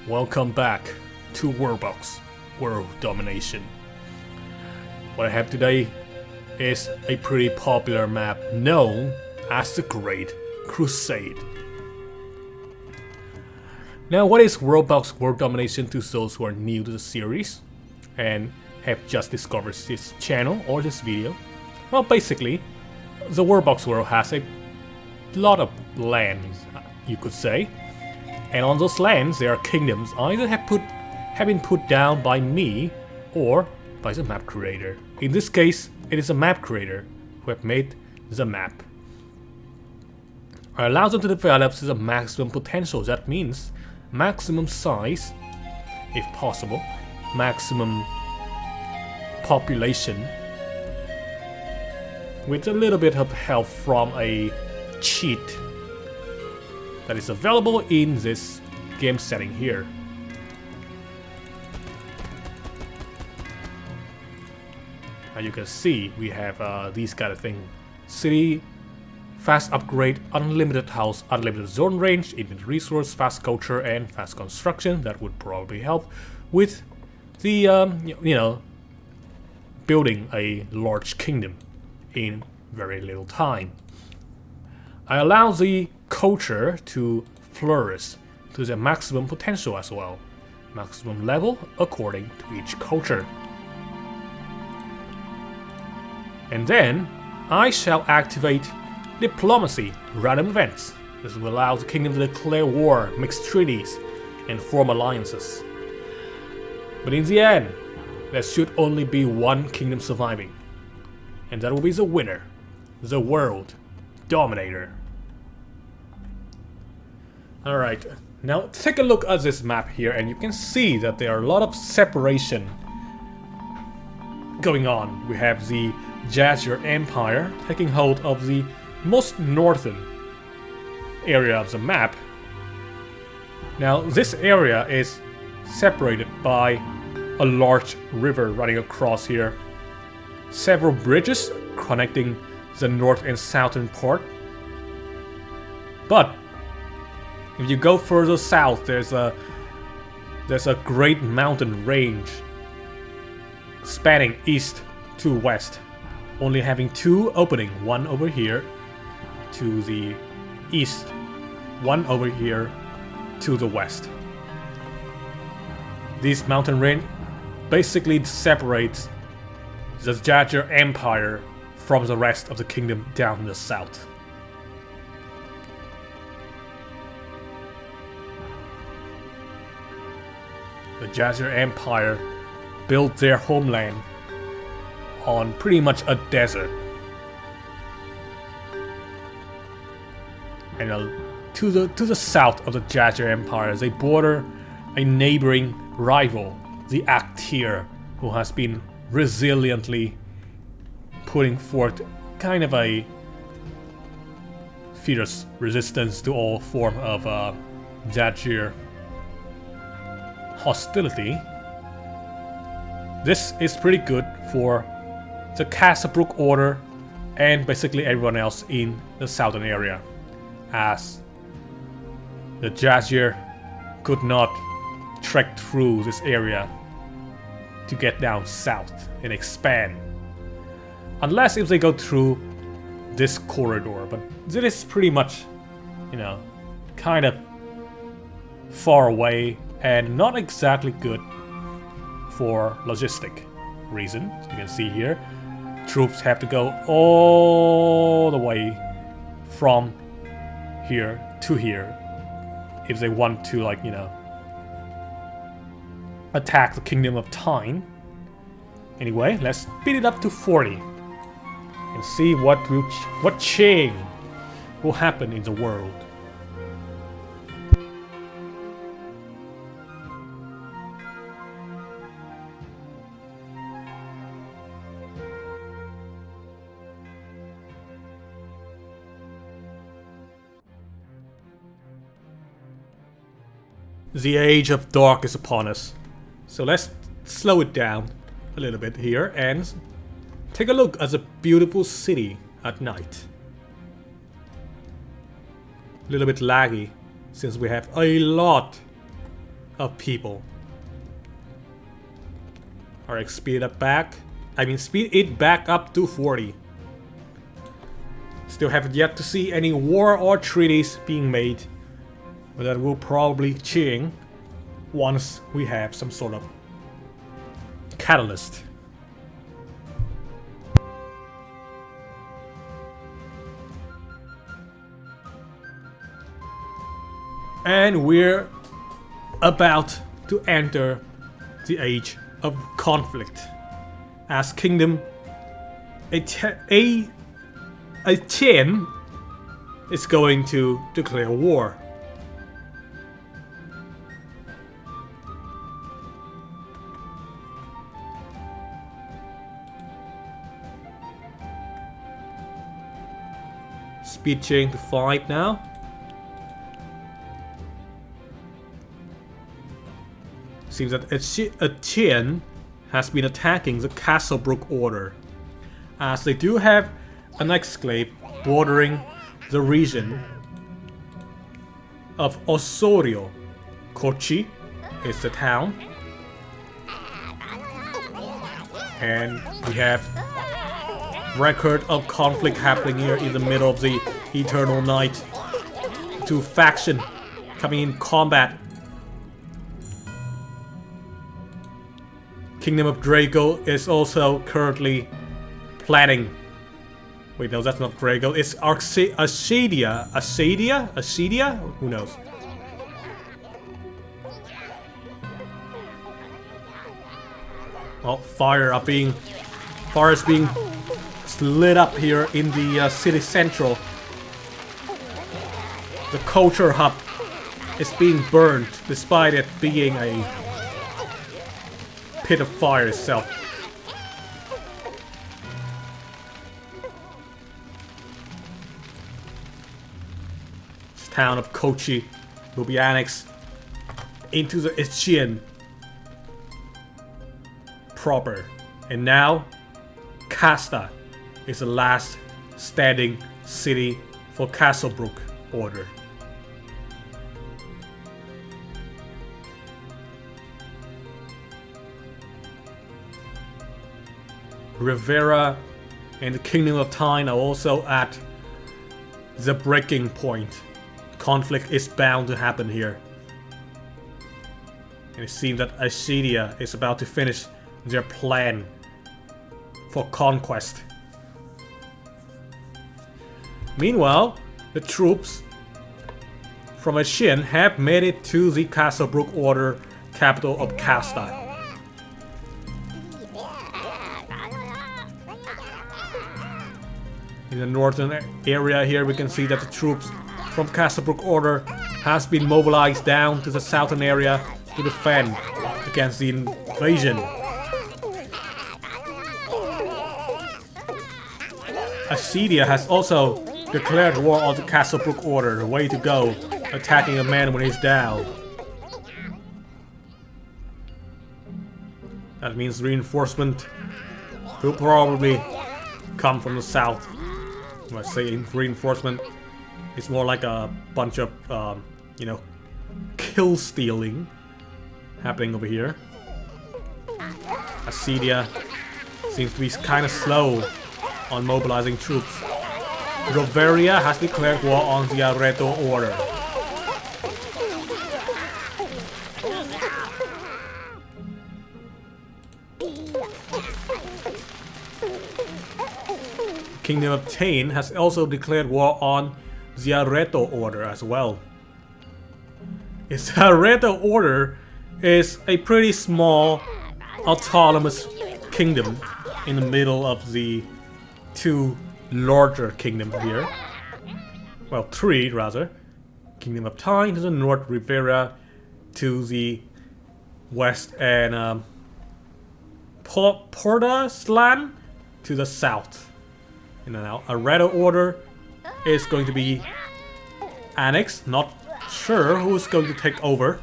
Welcome back to WorldBox, World Domination. What I have today is a pretty popular map known as the Great Crusade. Now, what is WorldBox World Domination to those who are new to the series and have just discovered this channel or this video? Well, basically, the WorldBox world has a lot of lands, you could say. And on those lands, there are kingdoms either have been put down by me or by the map creator. In this case, it is a map creator who have made the map. I allow them to develop to the maximum potential. That means maximum size, if possible, maximum population, with a little bit of help from a cheat that is available in this game setting here. As you can see, we have these kind of things: city, fast upgrade, unlimited house, unlimited zone range, infinite resource, fast culture, and fast construction. That would probably help with the building a large kingdom in very little time. I allow the culture to flourish to the maximum potential as well, maximum level according to each culture. And then I shall activate diplomacy, random events. This will allow the kingdom to declare war, make treaties, and form alliances. But in the end, there should only be one kingdom surviving, and that will be the winner, the world dominator. Alright, now take a look at this map here, and you can see that there are a lot of separation going on. We have the Jazer Empire taking hold of the most northern area of the map. Now, this area is separated by a large river running across here. Several bridges connecting the north and southern part. But if you go further south, there's a great mountain range spanning east to west, only having two openings, one over here to the east, one over here to the west. This mountain range basically separates the Jazer Empire from the rest of the kingdom down in the south. The Jazer Empire built their homeland on pretty much a desert. And to the south of the Jazer Empire, they border a neighboring rival, the Actir, who has been resiliently putting forth kind of a fierce resistance to all form of Jazer hostility. This is pretty good for the Castlebrook Order and basically everyone else in the southern area, as the Jazer could not trek through this area to get down south and expand, unless if they go through this corridor. But it is pretty much, kind of far away and not exactly good for logistic reasons. You can see here, troops have to go all the way from here to here if they want to, attack the Kingdom of Time. Anyway, let's speed it up to 40 and see what change will happen in the world. The Age of Dark is upon us, so let's slow it down a little bit here and take a look at the beautiful city at night. A little bit laggy since we have a lot of people. Alright, speed it back. Speed it back up to 40. Still haven't yet to see any war or treaties being made. But that will probably change once we have some sort of catalyst. And we're about to enter the age of conflict, as Kingdom A10 is going to declare war. Speed change to 5 now. Seems that Etienne has been attacking the Castlebrook Order, as they do have an exclave bordering the region of Osorio. Kochi is the town, and we have record of conflict happening here in the middle of the Eternal Night. Two factions coming in combat. Kingdom of Drago is also currently planning. Wait, no, that's not Drago. It's Acedia. Acedia? Who knows? Oh, fire is being lit up here in the city central. The culture hub is being burned, despite it being a pit of fire itself. This town of Kochi will be annexed into the Aegean proper. And now, Casta is the last standing city for Castlebrook Order. Rivera and the Kingdom of Tyne are also at the breaking point. Conflict is bound to happen here. And it seems that Acedia is about to finish their plan for conquest. Meanwhile, the troops from Aegean have made it to the Castlebrook Order capital of Casta. In the northern area here, we can see that the troops from Castlebrook Order has been mobilized down to the southern area to defend against the invasion. Acedia has also declared war on the Castlebrook Order. Way to go, attacking a man when he's down. That means reinforcement will probably come from the south. When I say reinforcement, it's more like a bunch of, kill stealing happening over here. Acedia seems to be kind of slow on mobilizing troops. Roveria has declared war on the Areto Order. Kingdom of Tain has also declared war on the Areto Order as well. Its Areto Order is a pretty small autonomous kingdom in the middle of the two larger kingdoms here. Well, three rather. Kingdom of Tyne to the north, Rivera to the west, and Portaslan to the south. And now Areto Order is going to be annexed. Not sure who's going to take over,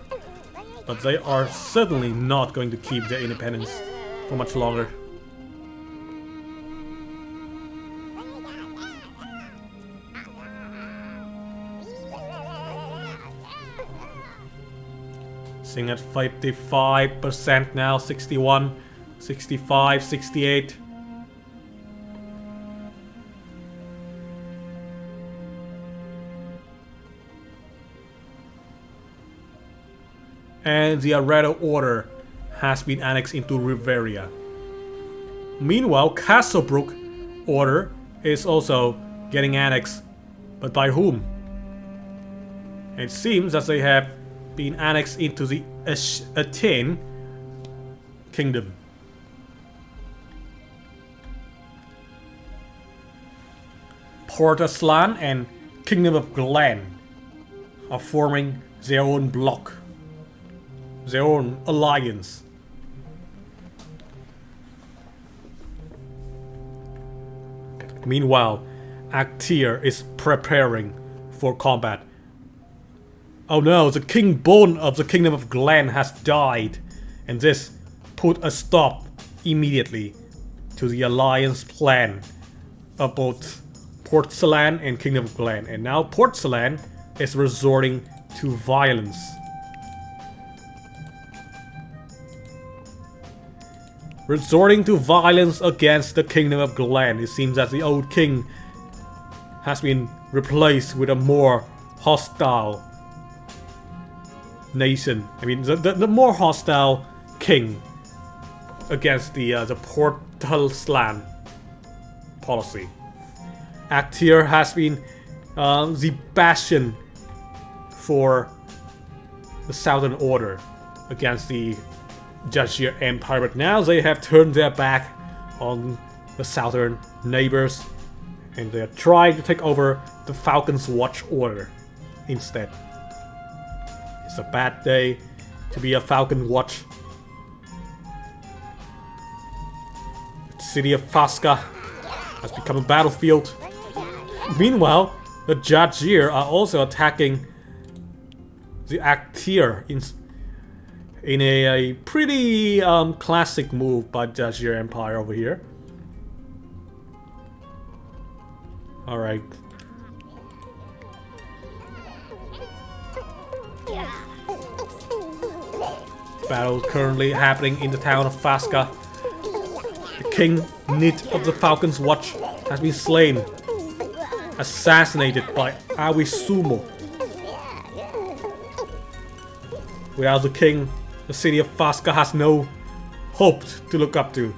but they are certainly not going to keep their independence for much longer. Sitting at 55% now, 61, 65, 68. And the Aredo Order has been annexed into Riveria. Meanwhile, Castlebrook Order is also getting annexed. But by whom? It seems that they have been annexed into the Athene Kingdom. Portaslan and Kingdom of Glen are forming their own bloc, their own alliance. Meanwhile, Actir is preparing for combat. Oh no, the King Bone of the Kingdom of Glen has died, and this put a stop immediately to the alliance plan of both Portsalan and Kingdom of Glen. And now Portsalan is resorting to violence. Resorting to violence against the Kingdom of Glen. It seems that the old king has been replaced with a more hostile nation. I mean, the more hostile king against the Portsalan policy. Actir has been the bastion for the Southern Order against the Jazer Empire, but now they have turned their back on the southern neighbors and they're trying to take over the Falcon's Watch Order instead. It's a bad day to be a Falcon Watch. The city of Fasca has become a battlefield. Meanwhile, the Jazer are also attacking the Actir in a pretty classic move by Jazer Empire over here. Alright. Battle currently happening in the town of Fasca. The King Nid of the Falcon's Watch has been slain. Assassinated by Awisumo. Without the king, the city of Fasca has no hope to look up to.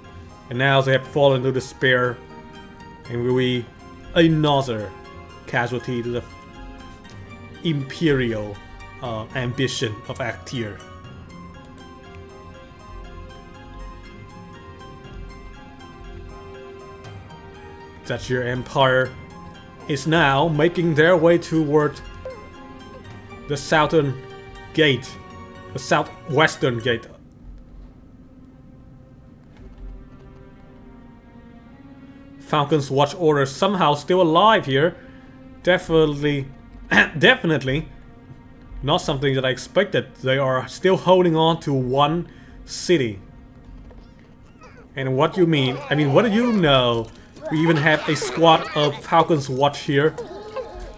And now they have fallen into despair. And will be another casualty to the imperial ambition of Actir. Jazer Empire is now making their way toward the southern gate, the southwestern gate. Falcon's Watch Order somehow still alive here. Definitely not something that I expected. They are still holding on to one city. And what do you mean? I mean, what do you know? We even have a squad of Falcon's Watch here,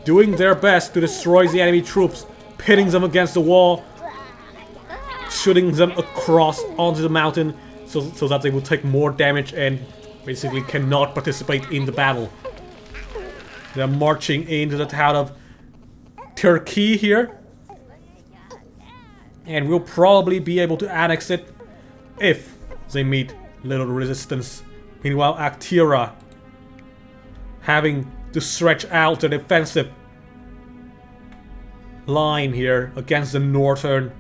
doing their best to destroy the enemy troops, pitting them against the wall, shooting them across onto the mountain so that they will take more damage and basically cannot participate in the battle. They're marching into the town of Turkey here, and we'll probably be able to annex it if they meet little resistance. Meanwhile, Actira having to stretch out the defensive line here against the northern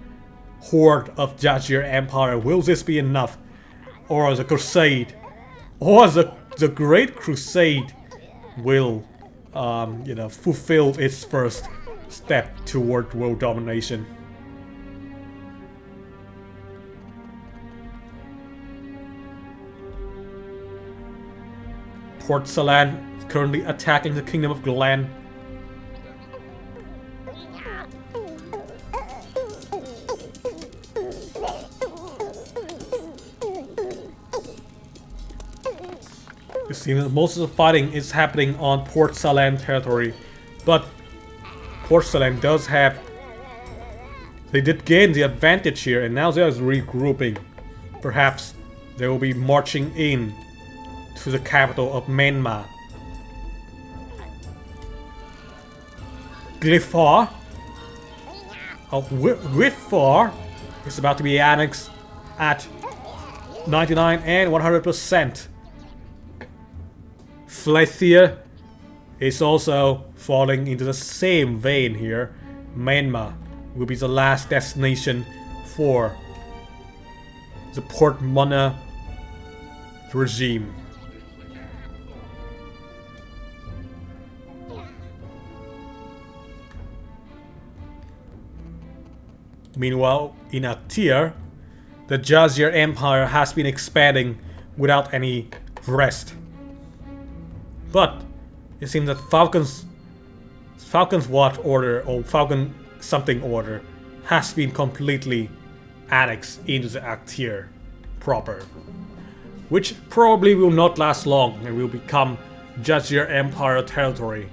horde of Jazer Empire. Will this be enough? Or the Crusade, or the Great Crusade will fulfill its first step toward world domination? Portsalan is currently attacking the Kingdom of Glen. You see, most of the fighting is happening on Portsalan territory, but Portsalan does have They did gain the advantage here, and now they are regrouping. Perhaps they will be marching in to the capital of Myanmar. Glyphar of Glyphar is about to be annexed at 99 and 100%. Flathia is also falling into the same vein here. Myanmar will be the last destination for the Port Mona regime. Meanwhile, in Aktir, the Jazer Empire has been expanding without any rest. But it seems that Falcon's Watch Order, or Falcon something order, has been completely annexed into the Aktir proper. Which probably will not last long and will become Jazer Empire territory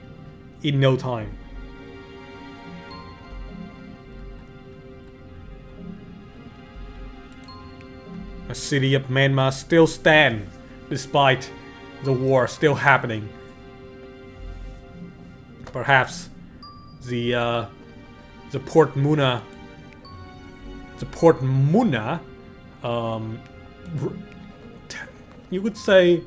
in no time. The city of Myanmar still stands despite the war still happening. Perhaps the Port Muna, you could say,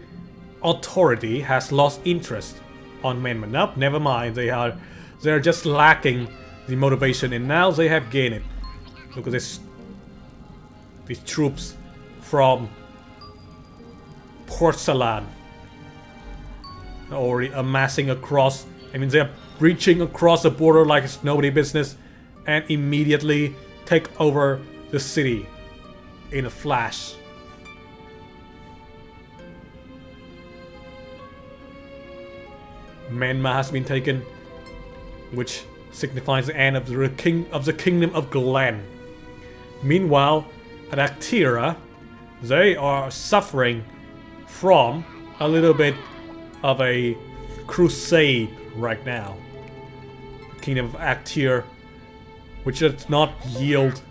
authority has lost interest on Myanmar. Nope, never mind. They're just lacking the motivation, and now they have gained it. Look at this. These troops from Port Salan already amassing across. I mean, they're breaching across the border like it's nobody's business, and immediately take over the city in a flash. Myanmar has been taken, which signifies the end of the kingdom of Glen. Meanwhile, at Aktira, they are suffering from a little bit of a crusade right now. The kingdom of Aktir, which does not yield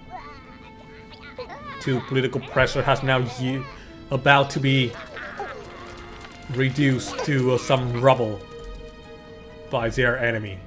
to political pressure, has now about to be reduced to some rubble by their enemy.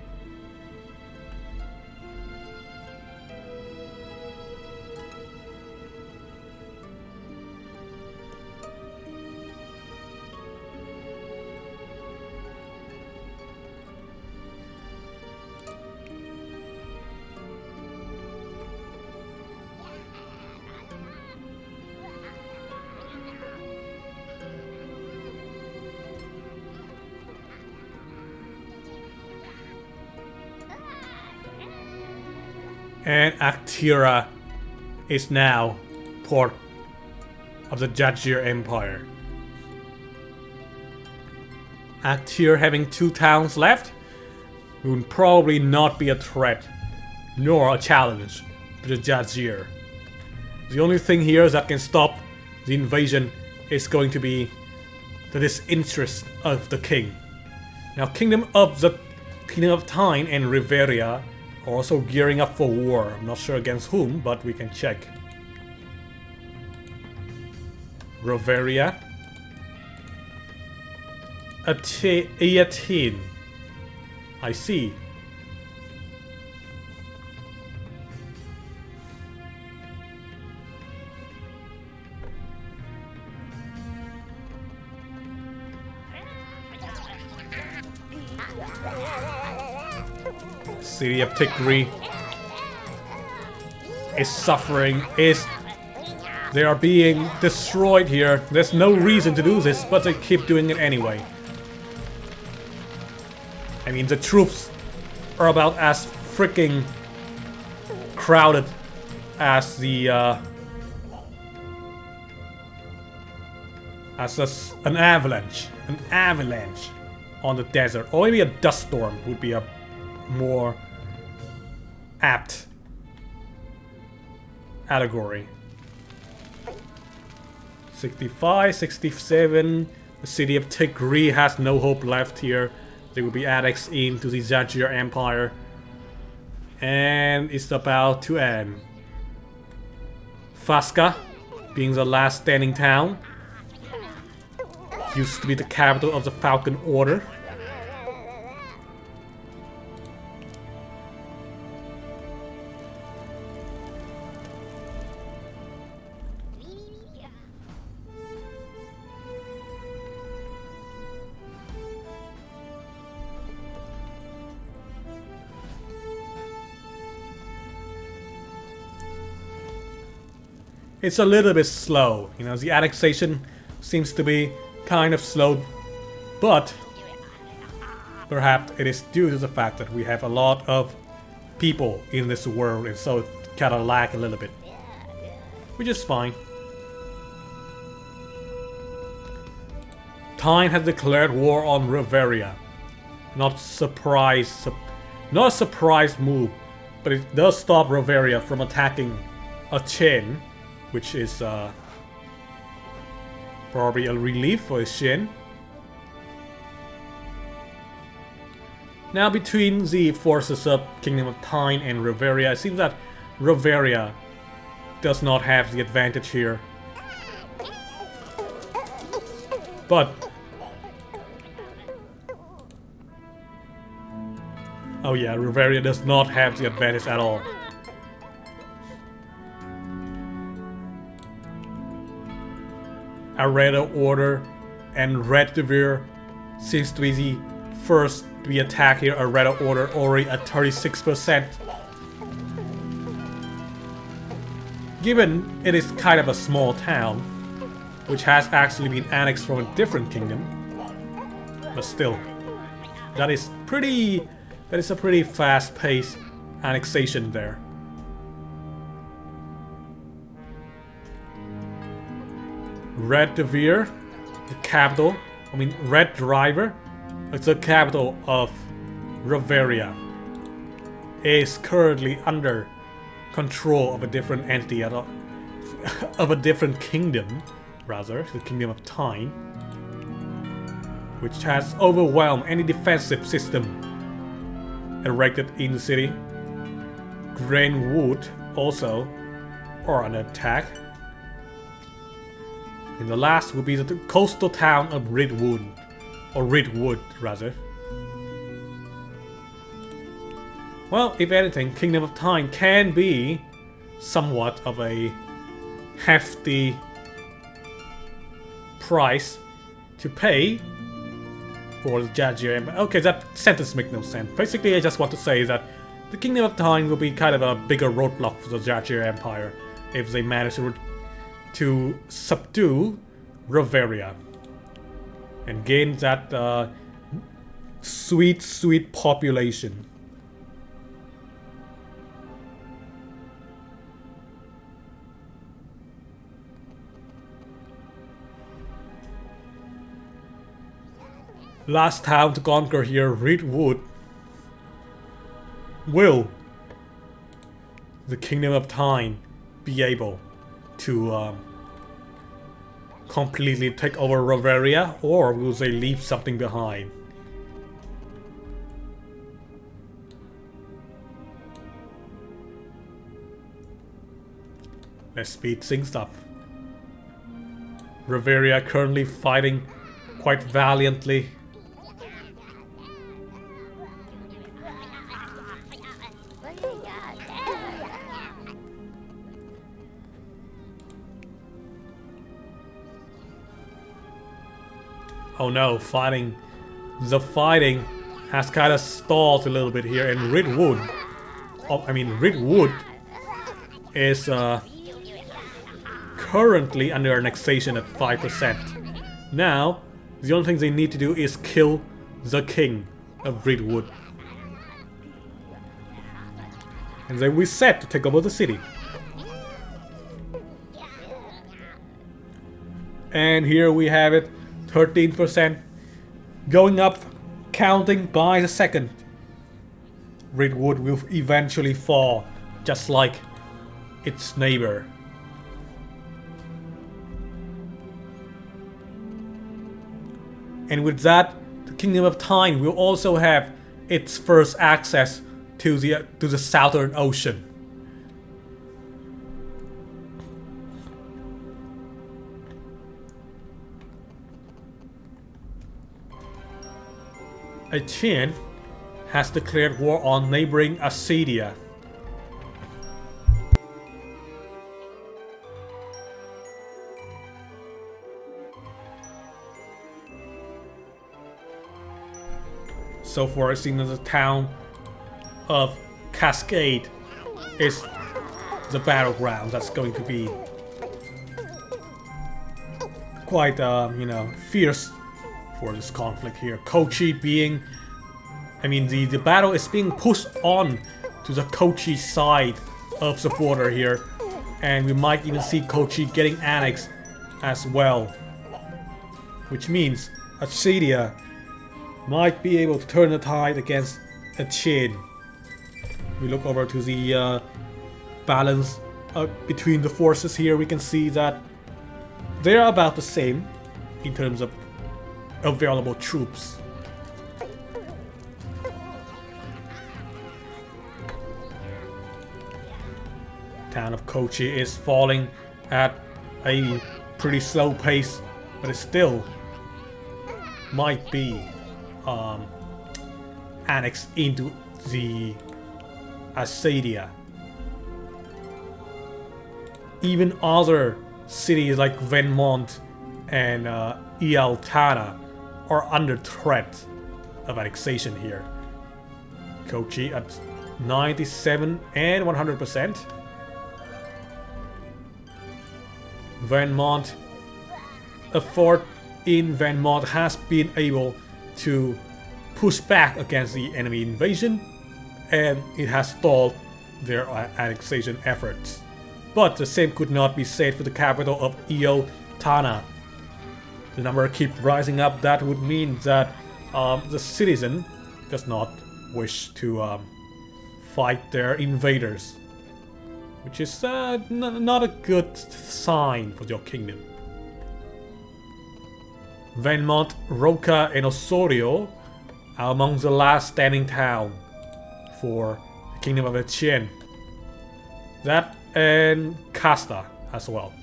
And Aktira is now port of the Jazer Empire. Aktir, having 2 towns left, will probably not be a threat nor a challenge to the Jazer. The only thing here that can stop the invasion is going to be the disinterest of the king. Now, Kingdom of Tyne and Riveria are also gearing up for war. I'm not sure against whom, but we can check. Riveria. Atin. I see. City of Tikri is suffering, they are being destroyed here. There's no reason to do this, but they keep doing it anyway. I mean, the troops are about as freaking crowded as an avalanche on the desert, or maybe a dust storm would be a more apt allegory. 65, 67. The city of Tikri has no hope left here. They will be annexed into the Jazer Empire, and it's about to end. Fasca, being the last standing town, used to be the capital of the Falcon Order. It's a little bit slow, you know, the annexation seems to be kind of slow, but perhaps it is due to the fact that we have a lot of people in this world, and so it kind of lag a little bit, which is fine. Tyne has declared war on Reveria. Not a surprise move, but it does stop Reveria from attacking a Chen, which is probably a relief for Shin. Now between the forces of Kingdom of Tyne and Reveria, it seems that Reveria does not have the advantage here. But oh yeah, Reveria does not have the advantage at all. Areta Order and Red Devere seems to be the first to be attacked here. Areta Order already at 36%. Given it is kind of a small town, which has actually been annexed from a different kingdom, but still, that is a pretty fast-paced annexation there. Red Devere, the capital, Red Driver, it's the capital of Reveria, is currently under control of a different entity, of a different kingdom, rather, the Kingdom of Tyne, which has overwhelmed any defensive system erected in the city. Grainwood also are under attack. And the last will be the coastal town of Ridwood, or Ridwood rather. Well, if anything, Kingdom of Tyne can be somewhat of a hefty price to pay for the Jazer Empire. Okay, that sentence makes no sense. Basically, I just want to say that the Kingdom of Tyne will be kind of a bigger roadblock for the Jazer Empire if they manage to subdue Reveria and gain that sweet population. Last town to conquer here, Ridwood. Will the Kingdom of Tyne be able to completely take over Reveria, or will they leave something behind? Let's speed things up. Reveria currently fighting quite valiantly. Oh no, the fighting has kind of stalled a little bit here, and Ridwood is currently under annexation at 5%. Now, the only thing they need to do is kill the king of Ridwood, and they will be set to take over the city. And here we have it. 13% going up, counting by the second. Ridwood will eventually fall, just like its neighbor. And with that, the Kingdom of Tyne will also have its first access to the Southern Ocean. Achaean has declared war on neighboring Assyria. So far, it seems that the town of Cascade is the battleground that's going to be quite, fierce for this conflict here. Kochi being, the battle is being pushed on to the Kochi side of the border here, and we might even see Kochi getting annexed as well, which means Assyria might be able to turn the tide against Achaean. We look over to the balance between the forces here. We can see that they are about the same in terms of available troops. Town of Kochi is falling at a pretty slow pace, but it still might be annexed into the Assyria. Even other cities like Venmont and Ialtana are under threat of annexation here. Kochi at 97 and 100%. Venmont, a fort in Venmont has been able to push back against the enemy invasion, and it has stalled their annexation efforts. But the same could not be said for the capital of Ialtana. The number keeps rising up. That would mean that the citizen does not wish to fight their invaders, which is not a good sign for your kingdom. Venmont, Roca, and Osorio are among the last standing town for the Kingdom of Achaean. That and Casta as well.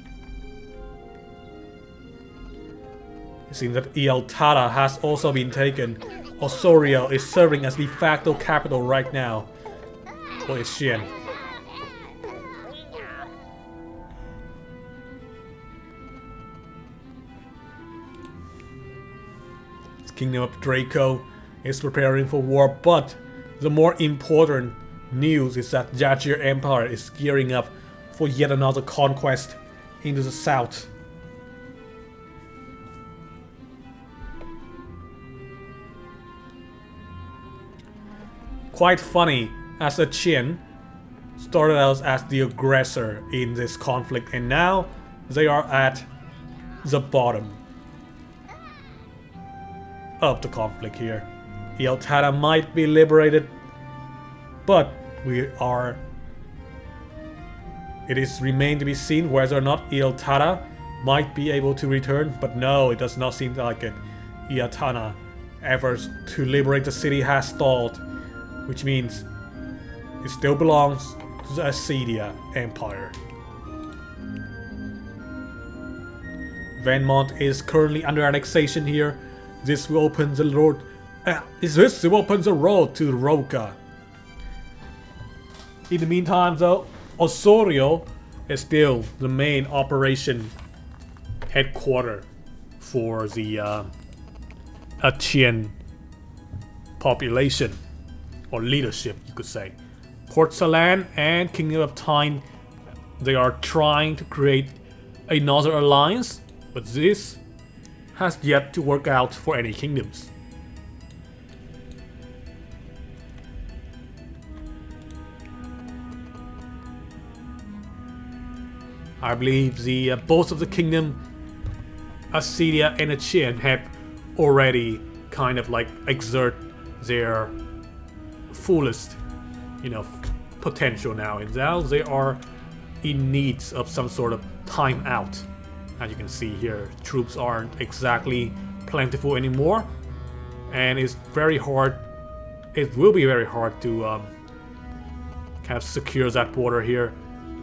It seems that Ialtara has also been taken. Osorio is serving as de facto capital right now for Achaean. The Kingdom of Draco is preparing for war, but the more important news is that Jazer Empire is gearing up for yet another conquest into the south. Quite funny, as Achaean started out as the aggressor in this conflict, and now they are at the bottom of the conflict here. Ialtana might be liberated, but it is remained to be seen whether or not Ialtana might be able to return, but no, it does not seem like it. Ialtana efforts to liberate the city has stalled, which means it still belongs to the Assyria Empire. Venmont is currently under annexation here. This will open the road. This will open the road to Roca. In the meantime, though, Osorio is still the main operation headquarters for the Achaean population, or leadership, you could say. Port Salan and Kingdom of Tyne, they are trying to create another alliance, but this has yet to work out for any kingdoms. I believe the both of the kingdom, Assyria and Achaean, have already kind of like exert their fullest, potential now, and now they are in need of some sort of time out. As you can see here, troops aren't exactly plentiful anymore, and it's very hard. It will be very hard to kind of secure that border here.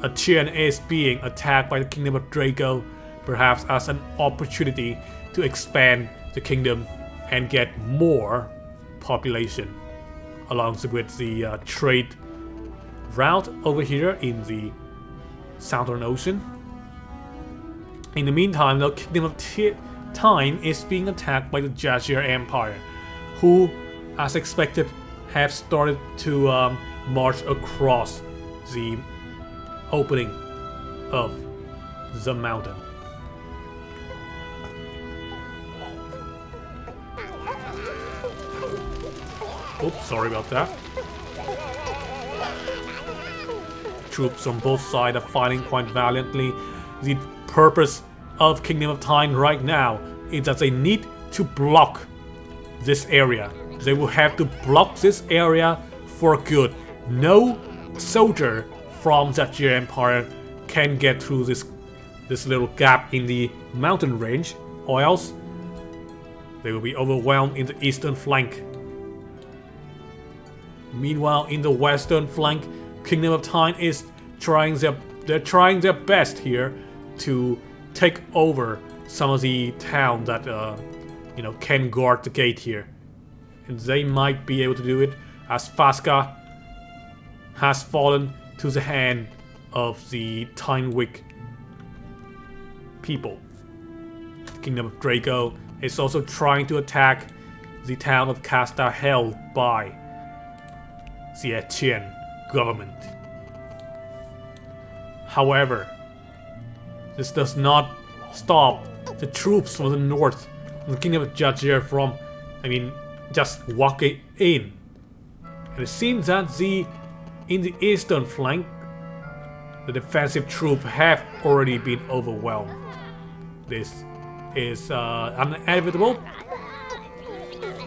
Achaean is being attacked by the Kingdom of Draco, perhaps as an opportunity to expand the kingdom and get more population, along with the trade route over here in the Southern Ocean. In the meantime, the Kingdom of Time is being attacked by the Jazer Empire, who, as expected, have started to march across the opening of the mountain. Oops, sorry about that. Troops on both sides are fighting quite valiantly. The purpose of Kingdom of Time right now is that they need to block this area. They will have to block this area for good. No soldier from the Jazer Empire can get through this little gap in the mountain range, or else they will be overwhelmed in the eastern flank. Meanwhile, in the western flank, Kingdom of Time is trying their best here to take over some of the town that can guard the gate here, and they might be able to do it, as Fasca has fallen to the hand of the Tynewick people. The Kingdom of Draco is also trying to attack the town of Casta, held by the Etienne government. However, this does not stop the troops from the north, from the Kingdom of Jazer, from, just walking in. And it seems that in the eastern flank, the defensive troops have already been overwhelmed. This is inevitable.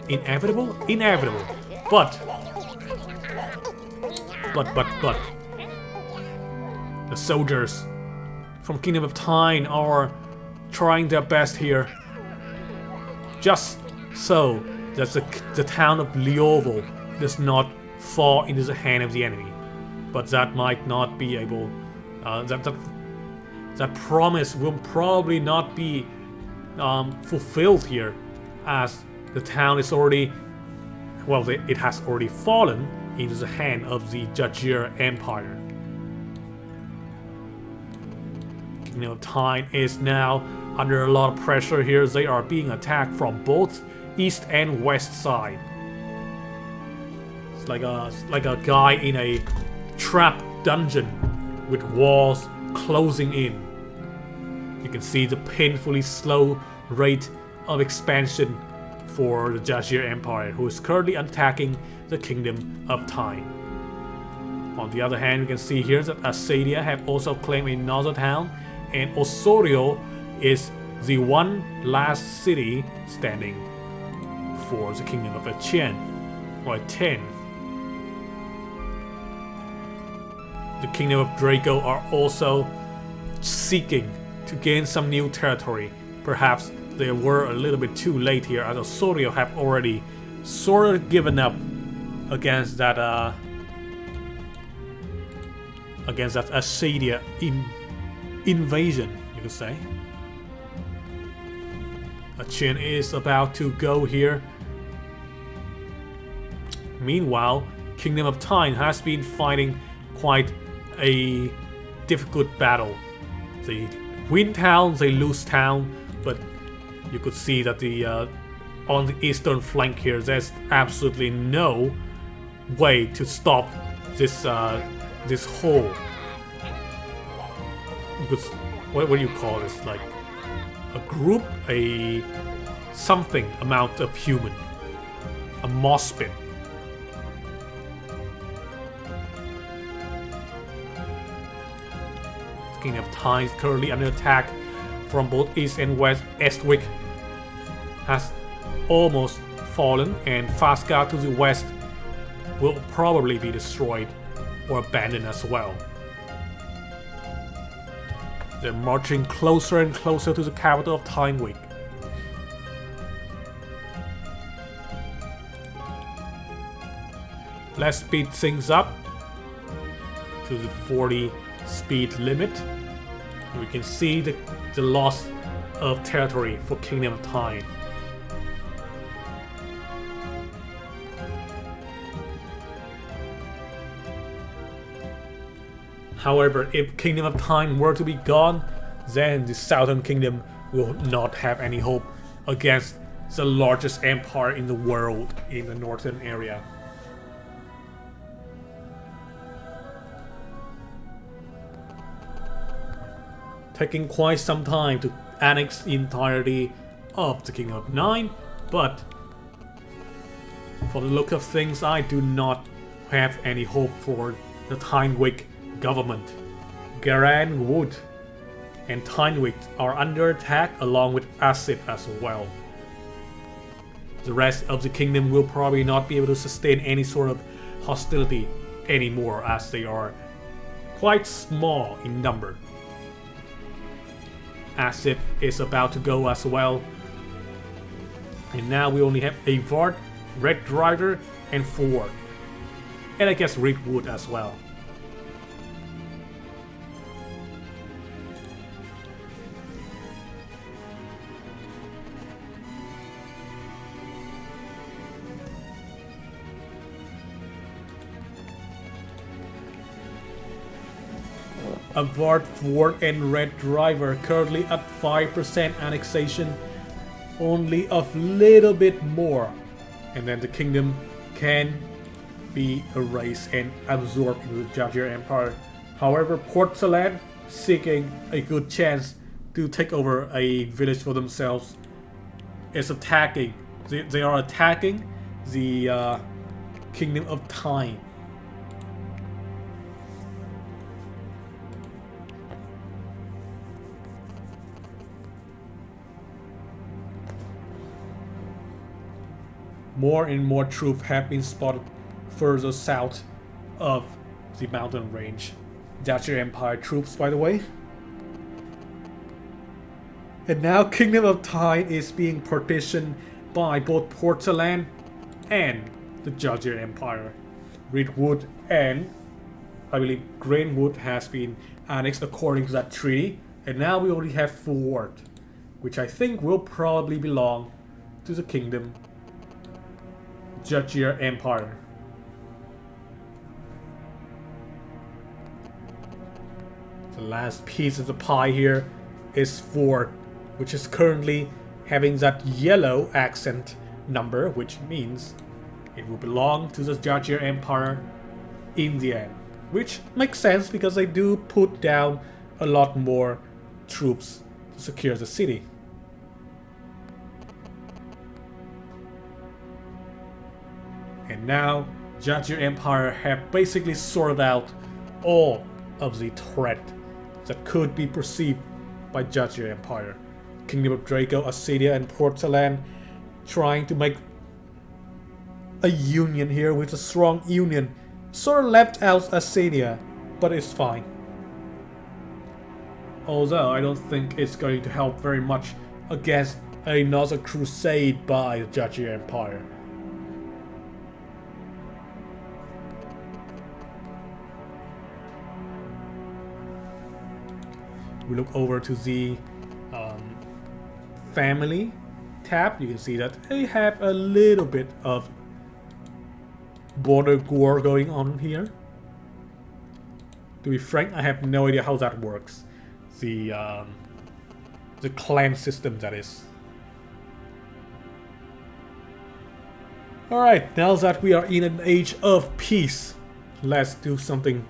Inevitable. But the soldiers from Kingdom of Time are trying their best here, just so that the town of Liovo does not fall into the hand of the enemy. But that might not be able. That promise will probably not be fulfilled here, as the town is already, it has already fallen into the hand of the Jazer Empire. Kingdom of Time is now under a lot of pressure here. They are being attacked from both east and west side. It's like a guy in a trap dungeon with walls closing in. You can see the painfully slow rate of expansion for the Jazer Empire, who is currently attacking the Kingdom of Time. On the other hand, you can see here that Asadia have also claimed another town, and Osorio is the one last city standing for the Kingdom of Etienne, or Etienne. The Kingdom of Draco are also seeking to gain some new territory. Perhaps they were a little bit too late here, as Osorio have already sort of given up against that Asadia invasion, you could say. Etienne is about to go here. Meanwhile, Kingdom of Time has been fighting quite a difficult battle. They win town, they lose town, but you could see that on the eastern flank here, there's absolutely no way to stop this whole. What do you call this? Like a group, something amount of human, a mospin. Kingdom of Time is currently under attack from both east and west. Estwick has almost fallen, and Fasca to the west will probably be destroyed or abandoned as well. They're marching closer and closer to the capital of Tynewick. Let's speed things up to the 40 speed limit. We can see the loss of territory for Kingdom of Time. However, if Kingdom of Time were to be gone, then the Southern Kingdom will not have any hope against the largest empire in the world in the northern area. Taking quite some time to annex the entirety of the Kingdom of Nine, but for the look of things, I do not have any hope for the Tynwick government. Garan Wood and Tynwick are under attack along with Asif as well. The rest of the kingdom will probably not be able to sustain any sort of hostility anymore, as they are quite small in number. Asif is about to go as well. And now we only have Avard, Red Driver, and Ford. And I guess Redwood as well. Avard, Ford, and Red Driver currently at 5% annexation. Only a little bit more, and then the kingdom can be erased and absorbed into the Jazer Empire. However, Portland, seeking a good chance to take over a village for themselves, is attacking. They are attacking the Kingdom of Time. More and more troops have been spotted further south of the mountain range. Jazer Empire troops, by the way. And now Kingdom of Time is being partitioned by both Portland and the Jazer Empire. Redwood and I believe Greenwood has been annexed according to that treaty. And now we only have Ford, which I think will probably belong to the Kingdom Jazer Empire. The last piece of the pie here is Ford, which is currently having that yellow accent number, which means it will belong to the Jazer Empire in the end. Which makes sense because they do put down a lot more troops to secure the city. And now, Jazer Empire have basically sorted out all of the threat that could be perceived by Jazer Empire. Kingdom of Draco, Acedia, and Portland trying to make a union here with a strong union. Sort of left out Acedia, but it's fine. Although I don't think it's going to help very much against another crusade by the Jazer Empire. We look over to the family tab. You can see that they have a little bit of border war going on here. To be frank, I have no idea how that works. The clan system, that is. Alright, now that we are in an age of peace, let's do something.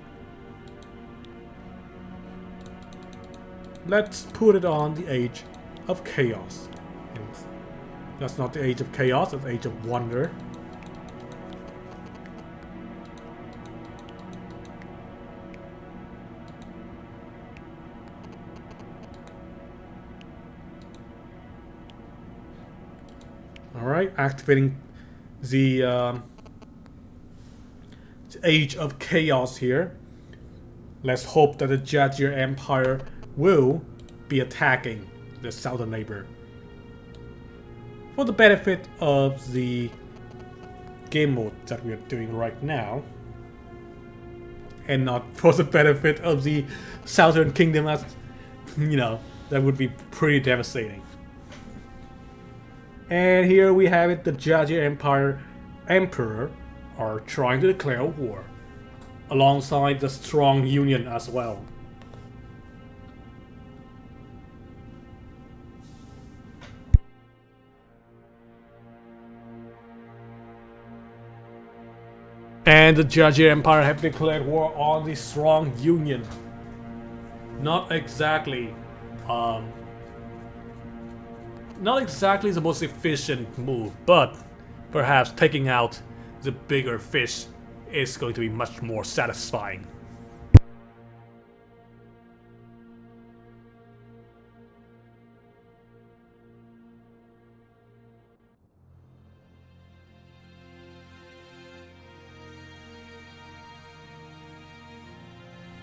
Let's put it on the age of chaos. And that's not the age of chaos, it's the age of wonder. Alright, activating the age of chaos here. Let's hope that the Jazer Empire will be attacking the southern neighbor for the benefit of the game mode that we are doing right now, and not for the benefit of the southern kingdom, as you know, that would be pretty devastating. And here we have it, the Jazer Empire Emperor are trying to declare war alongside the strong union as well. And the Jazer Empire have declared war on the strong union. Not exactly the most efficient move, but perhaps taking out the bigger fish is going to be much more satisfying.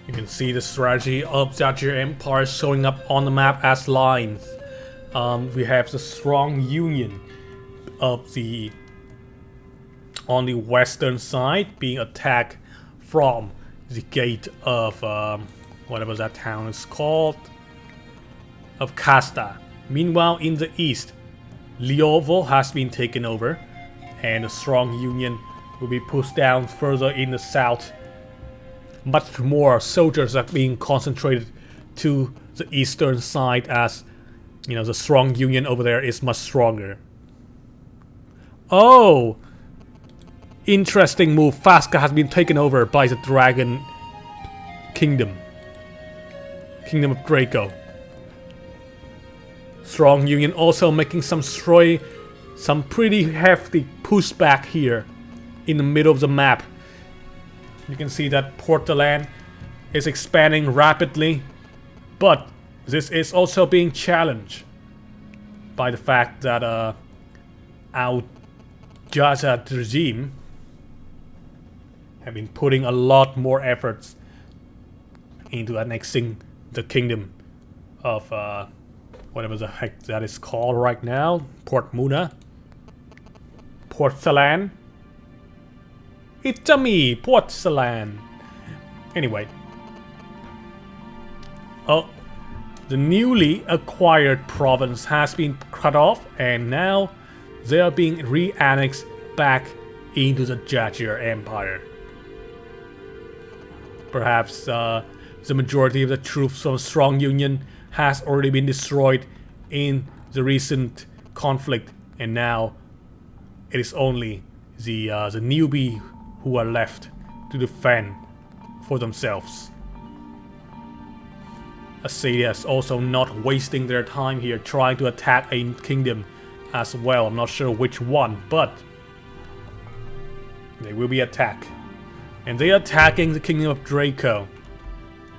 You can see the strategy of Jazer Empire showing up on the map as lines. We have the strong union of the on the western side being attacked from the gate of whatever that town is called, of Casta. Meanwhile, in the east, Liovo has been taken over, and the strong union will be pushed down further in the south. Much more soldiers are being concentrated to the eastern side, as you know, the strong union over there is much stronger. Oh, interesting move. Fasca has been taken over by the Dragon Kingdom of Draco. Strong union also making some pretty hefty pushback here in the middle of the map. You can see that Portaland is expanding rapidly, but this is also being challenged by the fact that our Jazer regime have been putting a lot more efforts into annexing the kingdom of whatever the heck that is called right now. Port Muna. Portsalan. It's me, Portsalan. Anyway. Oh, the newly acquired province has been cut off, and now they are being re-annexed back into the Jazer Empire. Perhaps the majority of the troops from Strong Union has already been destroyed in the recent conflict, and now it is only the newbie who are left to defend for themselves. Assadia is also not wasting their time here trying to attack a kingdom as well. I'm not sure which one, but they will be attacked. And they are attacking the kingdom of Draco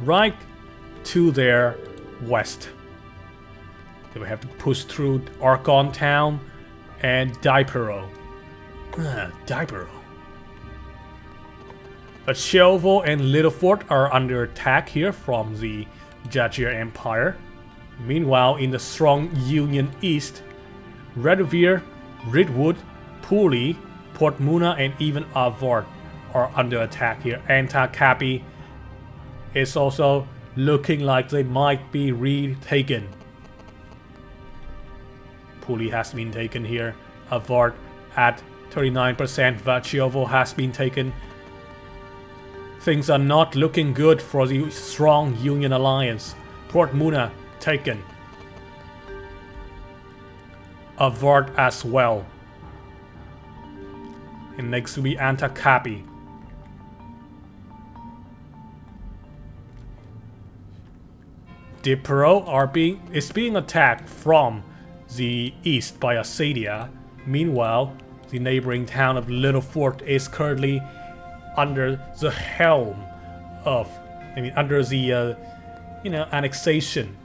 right to their west. They will have to push through Archon Town and Dipero. Dipero. But Shelvo and Littlefort are under attack here from the Jazer Empire. Meanwhile, in the strong Union East, Redovere, Ridwood, Pooley, Port Muna, and even Avort are under attack here. Antakapi is also looking like they might be retaken. Pooley has been taken here. Avort at 39%. Vachiovo has been taken. Things are not looking good for the strong Union Alliance. Port Muna taken. Avort as well. And next will be Antakapi. Dipero is being attacked from the east by Assadia. Meanwhile, the neighboring town of Littlefort is currently under the helm of, under the, annexation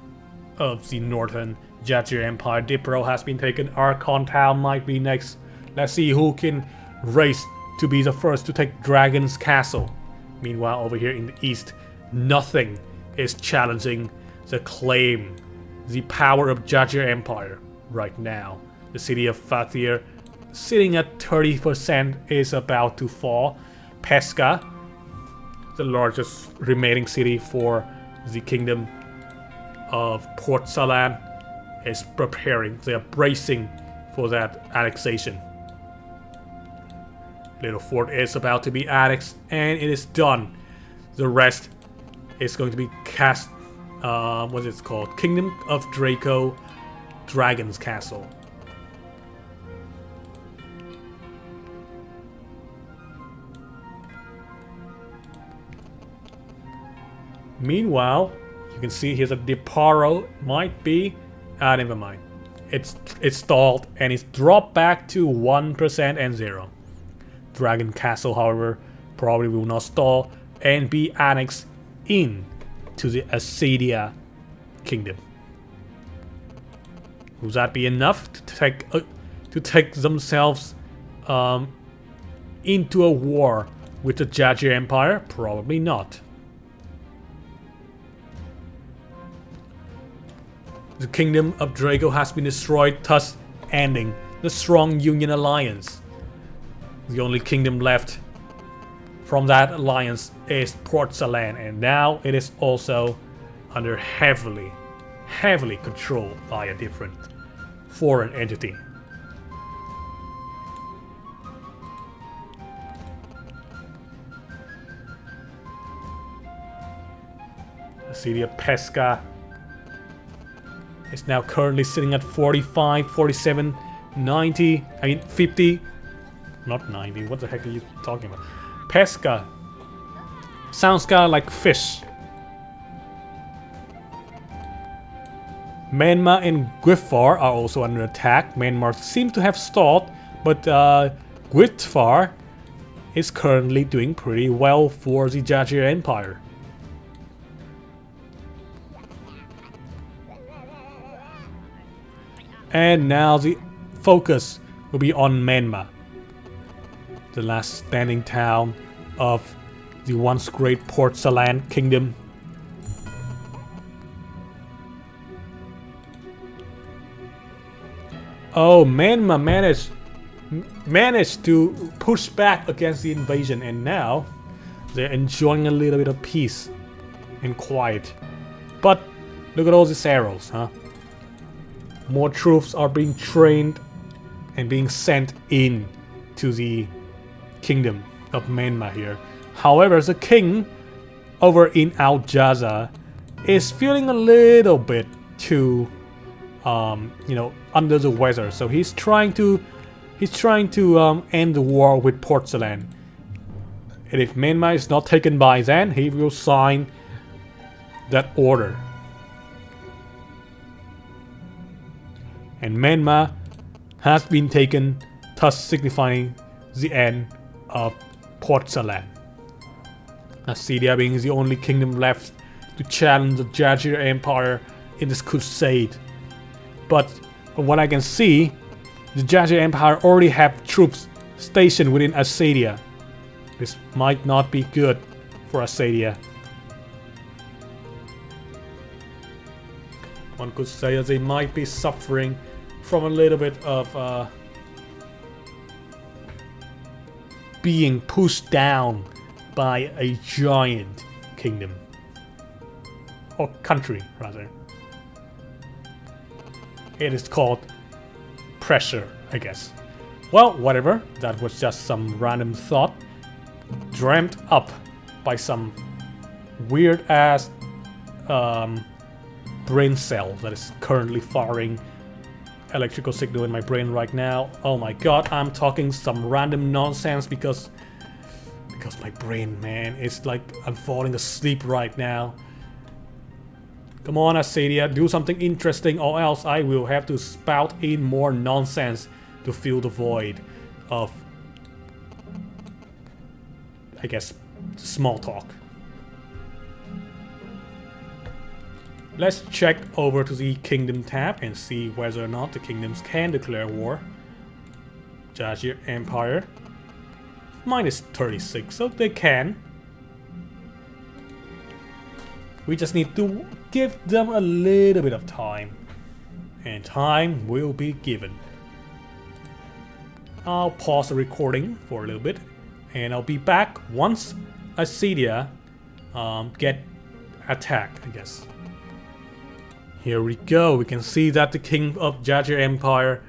of the northern Jazer Empire. Dipero has been taken. Archon Town might be next. Let's see who can race to be the first to take Dragon's Castle. Meanwhile, over here in the east, nothing is challenging the claim, the power of Jazer Empire right now. The city of Fathir, sitting at 30%, is about to fall. Pesca, the largest remaining city for the kingdom of Port Salan, is preparing. They are bracing for that annexation. Littlefort is about to be annexed, and it is done. The rest is going to be cast. What is it called? Kingdom of Draco, Dragon's Castle. Meanwhile, you can see here that Deparo might be. Never mind. It's stalled and it's dropped back to 1% and 0. Dragon Castle, however, probably will not stall and be annexed in to the Acedia Kingdom. Will that be enough to take themselves into a war with the Jazer Empire? Probably not. The Kingdom of Draco has been destroyed, thus ending the strong Union Alliance. The only kingdom left from that alliance is Port Salan, and now it is also under heavily controlled by a different foreign entity. Acedia Pesca is now currently sitting at 45, 47, 90, I mean 50, not 90, what the heck are you talking about? Pesca sounds kind of like fish. Myanmar and Gwifar are also under attack. Myanmar seems to have stalled, but Gwifar is currently doing pretty well for the Jazer Empire. And now the focus will be on Myanmar, the last standing town of the once great Port Salan Kingdom. Oh, Myanmar managed to push back against the invasion, and now they're enjoying a little bit of peace and quiet. But look at all these arrows, huh? More troops are being trained and being sent in to the Kingdom of Myanmar here. However, the king over in Al Jaza is feeling a little bit too, under the weather. So he's trying to end the war with Port Salan. And if Myanmar is not taken by then, he will sign that order. And Myanmar has been taken, thus signifying the end of Port Salan. Acedia being the only kingdom left to challenge the Jazer Empire in this crusade. But from what I can see, the Jazer Empire already have troops stationed within Acedia. This might not be good for Acedia. One could say that they might be suffering from a little bit of being pushed down by a giant kingdom. Or country, rather. It is called pressure, I guess. Well, whatever. That was just some random thought dreamt up by some weird ass brain cell that is currently firing electrical signal in my brain right now. Oh my god, I'm talking some random nonsense because my brain, man, it's like I'm falling asleep right now. Come on, Acedia, do something interesting or else I will have to spout in more nonsense to fill the void of, I guess, small talk. Let's check over to the Kingdom tab and see whether or not the kingdoms can declare war. Jazer Empire. Minus 36, so they can. We just need to give them a little bit of time. And time will be given. I'll pause the recording for a little bit. And I'll be back once Acedia get attacked, I guess. Here we go. We can see that the King of Jazer Empire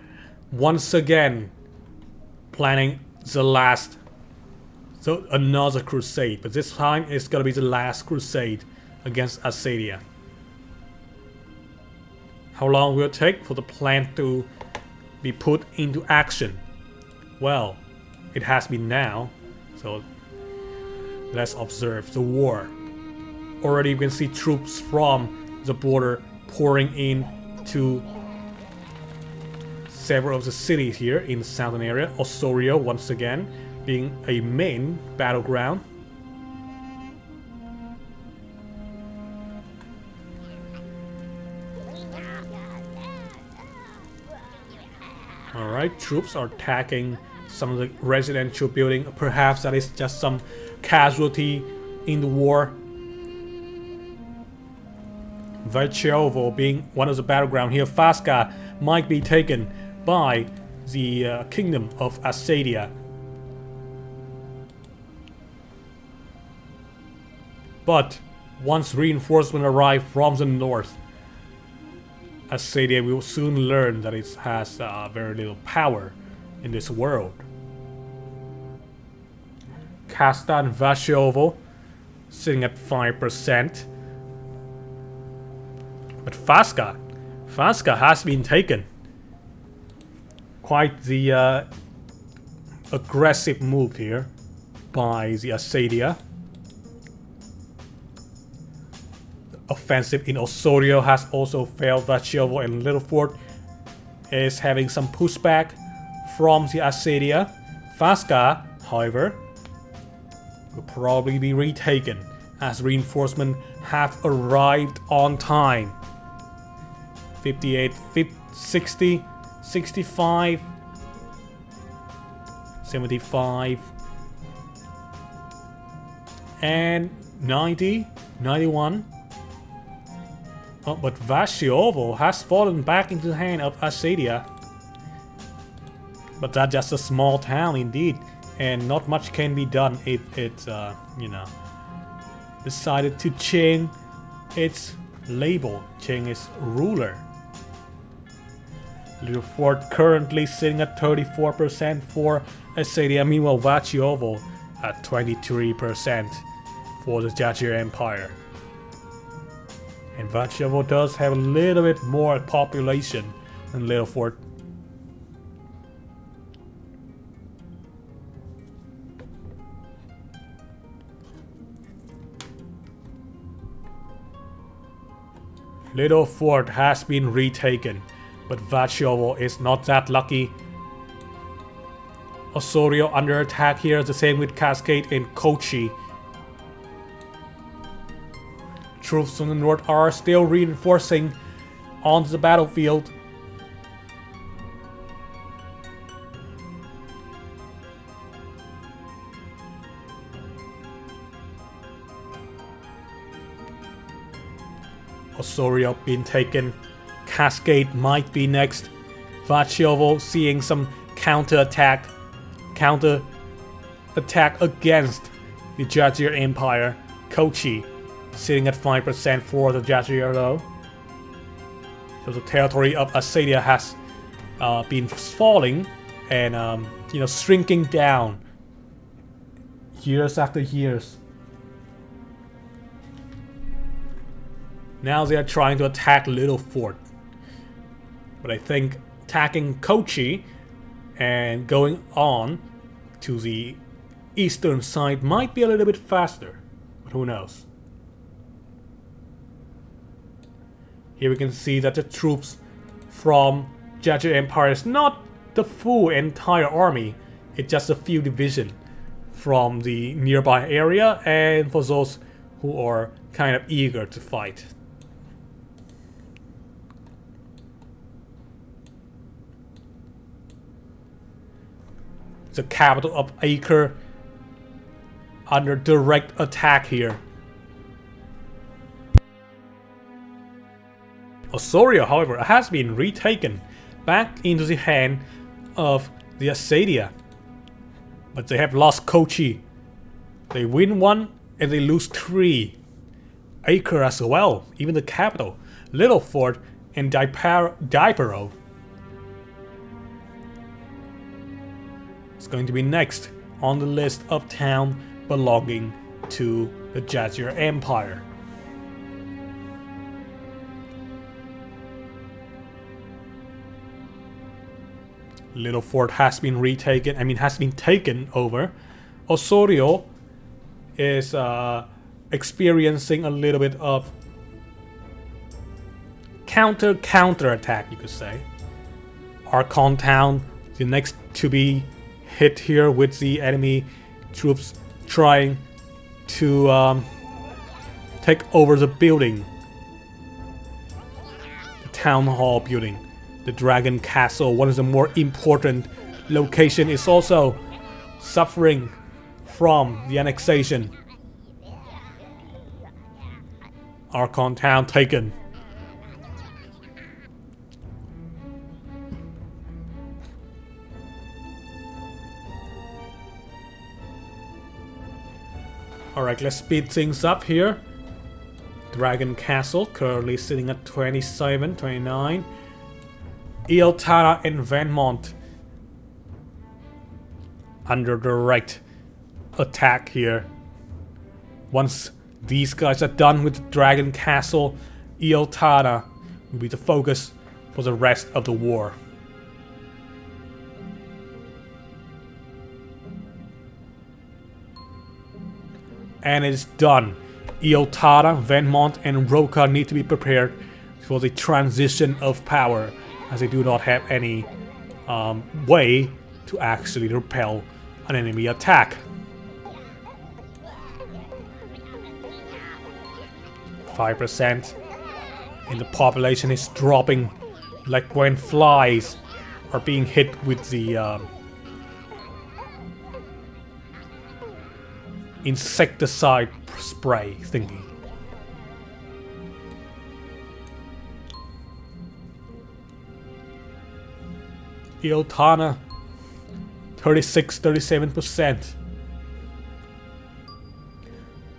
once again planning the last So another crusade, but this time it's gonna be the last crusade against Assadia. How long will it take for the plan to be put into action? Well, it has been now, so let's observe the war. Already you can see troops from the border pouring in to several of the cities here in the southern area. Osorio once again being a main battleground. Alright, troops are attacking some of the residential building. Perhaps that is just some casualty in the war. Vachovo being one of the battleground here. Fasca might be taken by the kingdom of Assadia. But once reinforcement arrive from the north, Assadia will soon learn that it has very little power in this world. Kastan Vashovo sitting at 5%. But Fasca has been taken. Quite the aggressive move here by the Assadia. Offensive in Osorio has also failed. Vachovo and Littlefort is having some pushback from the Assadia. Fasca, however, will probably be retaken as reinforcements have arrived on time. 58, 60, 65, 75, and 90, 91. Oh, but Vachovo has fallen back into the hand of Assadia. But that's just a small town indeed, and not much can be done if it's, you know, decided to change its label, change its ruler. Littlefort currently sitting at 34% for Assadia, meanwhile Vachovo at 23% for the Jazer Empire. And Vachovo does have a little bit more population than Littlefort. Littlefort has been retaken, but Vachovo is not that lucky. Osorio under attack here, the same with Cascade and Kochi. Troops from the north are still reinforcing onto the battlefield. Osorio being taken. Cascade might be next. Vachovo seeing some counter attack against the Jazer Empire. Kochi sitting at 5% for the Jazer though. So the territory of Assadia has been falling and you know, shrinking down years after years. Now they are trying to attack Littlefort. But I think attacking Kochi and going on to the eastern side might be a little bit faster. But who knows? Here we can see that the troops from Jazer Empire is not the full entire army. It's just a few divisions from the nearby area and for those who are kind of eager to fight. The capital of Acre under direct attack here. Osorio, however, has been retaken back into the hand of the Assadia. But they have lost Kochi. They win 1 and they lose 3. Acre as well, even the capital. Littlefort and Dipero. It's going to be next on the list of towns belonging to the Jazer Empire. Little fort has been has been taken over. Osorio is experiencing a little bit of counter attack, you could say. Archon Town, the next to be hit here with the enemy troops trying to take over the building. The town hall building. The Dragon Castle, one of the more important locations, is also suffering from the annexation. Archon Town taken. Alright, let's speed things up here. Dragon Castle currently sitting at 27, 29. Iltara and Venmont under direct attack here. Once these guys are done with Dragon Castle, Iltara will be the focus for the rest of the war. And it's done. Iltara, Venmont and Roka need to be prepared for the transition of power, as they do not have any way to actually repel an enemy attack. 5% in the population is dropping like when flies are being hit with the insecticide spray thingy. Iltana 36-37%.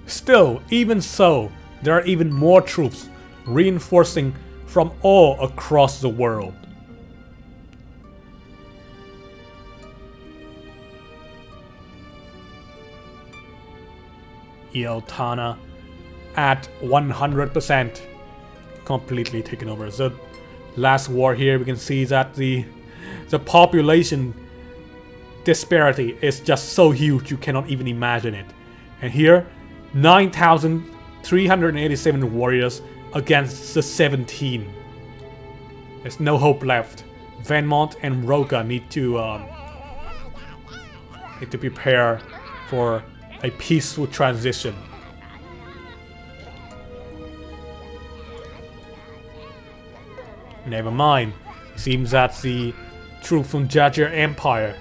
Still, even so, there are even more troops reinforcing from all across the world. Iltana at 100%, completely taken over. The last war here, we can see that the population disparity is just so huge you cannot even imagine it. And here, 9,387 warriors against the 17. There's no hope left. Venmont and Roka need to prepare for a peaceful transition. Never mind. It seems that the troops from Jazer Empire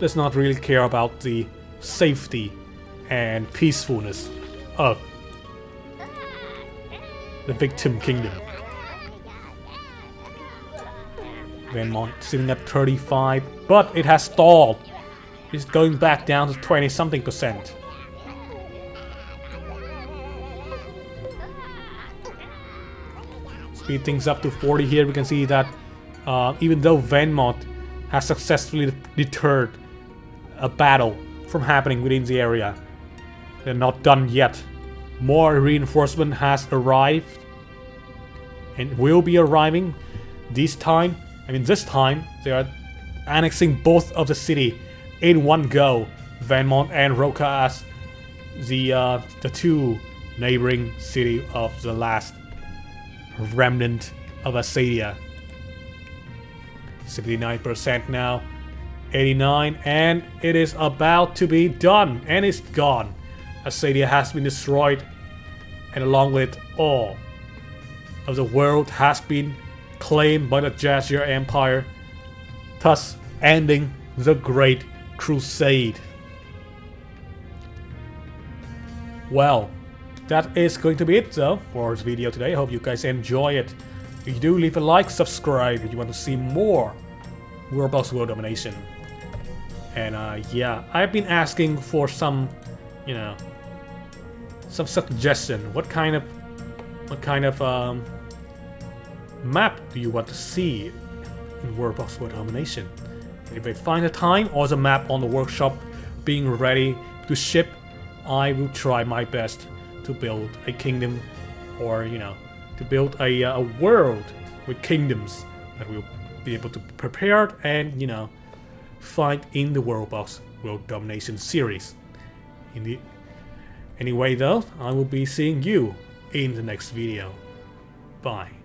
does not really care about the safety and peacefulness of the victim kingdom. Venmont sitting at 35, but it has stalled. It's going back down to 20-something%. Speed things up to 40 here. We can see that even though Venmont has successfully deterred a battle from happening within the area, they're not done yet. More reinforcement has arrived and will be arriving this time. This time they are annexing both of the city in one go. Venmont and Roka as the two neighboring city of the last remnant of Assadia. 79% now, 89, and it is about to be done, and it's gone. Assadia has been destroyed, and along with it, all of the world has been claimed by the Jazer Empire, thus ending the Great Crusade. Well, that is going to be it though for this video today. I hope you guys enjoy it. If you do, leave a like, subscribe if you want to see more WorldBox World Domination. And yeah, I've been asking for some, some suggestion. What kind of map do you want to see in WorldBox World Domination? And if I find a time or the map on the workshop being ready to ship, I will try my best to build a kingdom, or to build a world with kingdoms that will be able to prepare and fight in the WorldBox World Domination series. Anyway though, I will be seeing you in the next video. Bye.